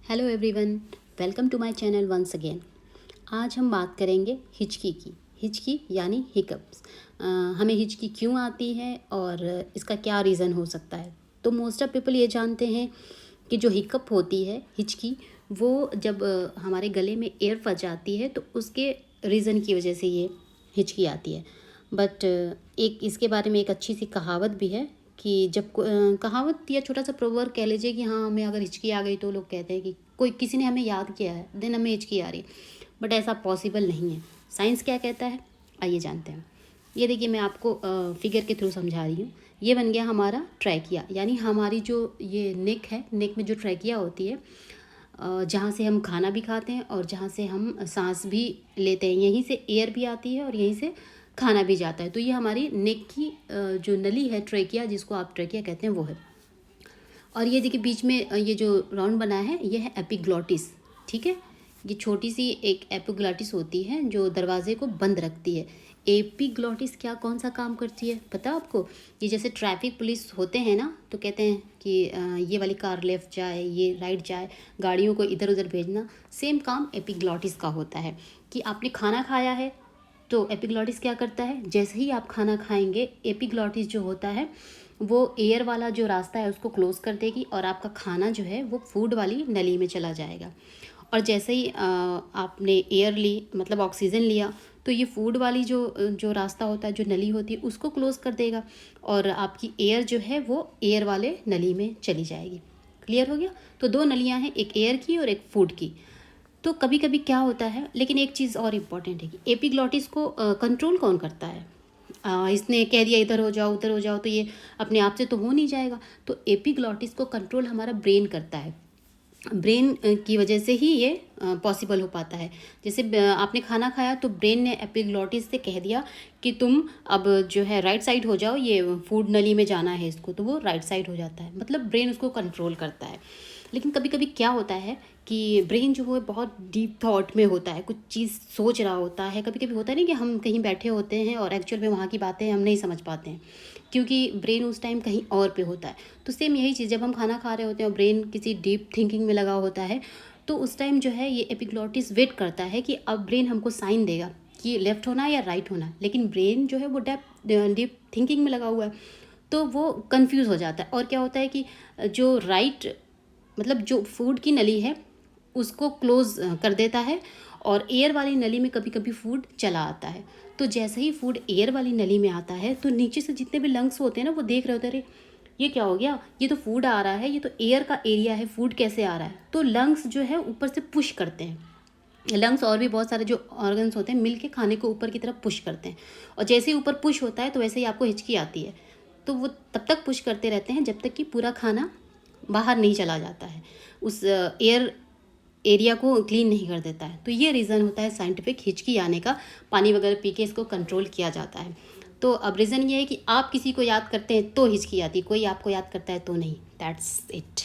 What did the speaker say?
Hello everyone, welcome to my channel once again. आज हम बात करेंगे हिचकी की। हिचकी यानी हिकअप्स। हमें हिचकी क्यों आती है और इसका क्या रीज़न हो सकता है। तो मोस्ट ऑफ पीपल ये जानते हैं कि जो हिकअप होती है, हिचकी, वो जब हमारे गले में एयर फंस जाती है तो उसके रीज़न की वजह से ये हिचकी आती है। बट एक इसके बारे में एक अच्छी सी कहावत भी है कि जब कहावत या छोटा सा प्रोवर्ब कह लीजिए कि हाँ, हमें अगर हिचकी आ गई तो लोग कहते हैं कि कोई किसी ने हमें याद किया है देन हमें हिचकी आ रही। बट ऐसा पॉसिबल नहीं है। साइंस क्या कहता है, आइए जानते हैं। ये देखिए, मैं आपको फिगर के थ्रू समझा रही हूँ। ये बन गया हमारा ट्रैकिया, यानी हमारी जो ये नेक है, नेक में जो ट्रैकिया होती है, जहाँ से हम खाना भी खाते हैं और जहाँ से हम सांस भी लेते हैं, यहीं से एयर भी आती है और यहीं से खाना भी जाता है। तो ये हमारी नेक की जो नली है, ट्रैकिया, जिसको आप ट्रैकिया कहते हैं, वो है। और ये देखिए बीच में ये जो राउंड बना है, ये है एपिग्लॉटिस। ठीक है, ये छोटी सी एक एपिग्लॉटिस होती है जो दरवाजे को बंद रखती है। एपिग्लॉटिस क्या कौन सा काम करती है पता आपको? ये जैसे ट्रैफिक पुलिस होते हैं ना, तो कहते हैं कि ये वाली कार लेफ़्ट जाए, ये राइट जाए, गाड़ियों को इधर उधर भेजना। सेम काम एपिग्लॉटिस का होता है कि आपने खाना खाया है तो एपिग्लॉटिस क्या करता है, जैसे ही आप खाना खाएंगे, एपिग्लॉटिस जो होता है वो एयर वाला जो रास्ता है उसको क्लोज कर देगी और आपका खाना जो है वो फूड वाली नली में चला जाएगा। और जैसे ही आपने एयर ली, मतलब ऑक्सीजन लिया, तो ये फूड वाली जो जो रास्ता होता है, जो नली होती है, उसको क्लोज कर देगा और आपकी एयर जो है वो एयर वाले नली में चली जाएगी। क्लियर हो गया? तो दो नलियाँ हैं, एक एयर की और एक फूड की। तो कभी कभी क्या होता है, लेकिन एक चीज़ और इम्पॉर्टेंट है कि एपिग्लॉटिस को कंट्रोल कौन करता है। इसने कह दिया इधर हो जाओ उधर हो जाओ, तो ये अपने आप से तो हो नहीं जाएगा। तो एपिग्लॉटिस को कंट्रोल हमारा ब्रेन करता है। ब्रेन की वजह से ही ये पॉसिबल हो पाता है। जैसे आपने खाना खाया तो ब्रेन ने एपिग्लॉटिस से कह दिया कि तुम अब जो है राइट साइड हो जाओ, ये फूड नली में जाना है इसको, तो वो राइट साइड हो जाता है। मतलब ब्रेन उसको कंट्रोल करता है। लेकिन कभी कभी क्या होता है कि ब्रेन जो है बहुत डीप थॉट में होता है, कुछ चीज़ सोच रहा होता है। कभी कभी होता है नहीं कि हम कहीं बैठे होते हैं और एक्चुअल में वहाँ की बातें हम नहीं समझ पाते हैं, क्योंकि ब्रेन उस टाइम कहीं और पे होता है। तो सेम यही चीज़, जब हम खाना खा रहे होते हैं और ब्रेन किसी डीप थिंकिंग में लगा होता है, तो उस टाइम जो है ये एपिग्लॉटिस वेट करता है कि अब ब्रेन हमको साइन देगा कि लेफ़्ट होना या राइट होना। लेकिन ब्रेन जो है वो डीप थिंकिंग में लगा हुआ है, तो वो कंफ्यूज हो जाता है। और क्या होता है कि जो राइट, मतलब जो फूड की नली है उसको क्लोज कर देता है और एयर वाली नली में कभी कभी फूड चला आता है। तो जैसे ही फूड एयर वाली नली में आता है तो नीचे से जितने भी लंग्स होते हैं ना, वो देख रहे होते हैं, अरे ये क्या हो गया, ये तो फूड आ रहा है, ये तो एयर का एरिया है, फूड कैसे आ रहा है। तो लंग्स जो है ऊपर से पुश करते हैं। लंग्स और भी बहुत सारे जो ऑर्गन्स होते हैं मिल के खाने को ऊपर की तरफ पुश करते हैं। और जैसे ही ऊपर पुश होता है तो वैसे ही आपको हिचकी आती है। तो वो तब तक पुश करते रहते हैं जब तक कि पूरा खाना बाहर नहीं चला जाता है, उस एयर एरिया को क्लीन नहीं कर देता है। तो ये रीज़न होता है साइंटिफिक हिचकी आने का। पानी वगैरह पी के इसको कंट्रोल किया जाता है। तो अब रीज़न ये है कि आप किसी को याद करते हैं तो हिचकी आती, कोई आपको याद करता है तो नहीं। That's it.